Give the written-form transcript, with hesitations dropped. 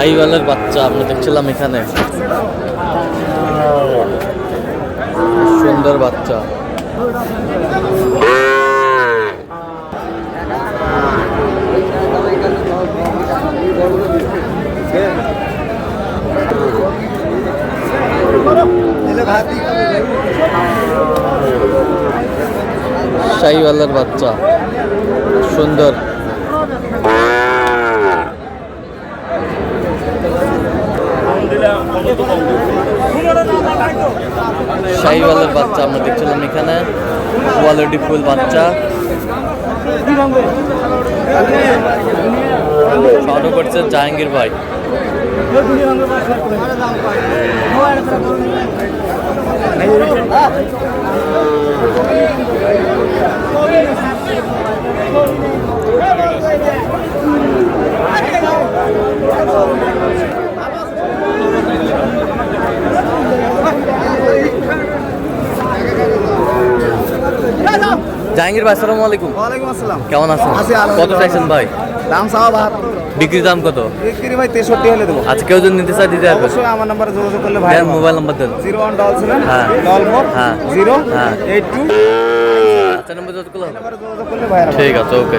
শাহিওয়ালের বাচ্চা আমরা দেখছিলাম এখানে, সুন্দর বাচ্চা। শাহিওয়ালের বাচ্চা সুন্দর। শাহিওয়ালের বাচ্চা আমরা দেখছিলাম এখানে, কোয়ালিটি ফুল বাচ্চা। অর্ডার করছে জাহাঙ্গীর ভাই। জাহাঙ্গীর ভাই আসসালামু আলাইকুম। ওয়ালাইকুম আসসালাম। কেমন আছেন? কত চাইছেন ভাই? দাম চাওয়া 72। বিক্রির দাম কত? বিক্রি ভাই 63 হলে দেবো। আচ্ছা, কেউ যদি নিতে চায় দিতে পারবে? অবশ্যই আমার নাম্বারে যোগাযোগ করলে ভাই। দেন, মোবাইল নাম্বার দেন। 0177 হ্যাঁ 44 হ্যাঁ 0 হ্যাঁ 82। আচ্ছা, নাম্বার যোগাযোগ করলে হবে? নাম্বারে যোগাযোগ করলে ভাই। ঠিক আছে, ওকে।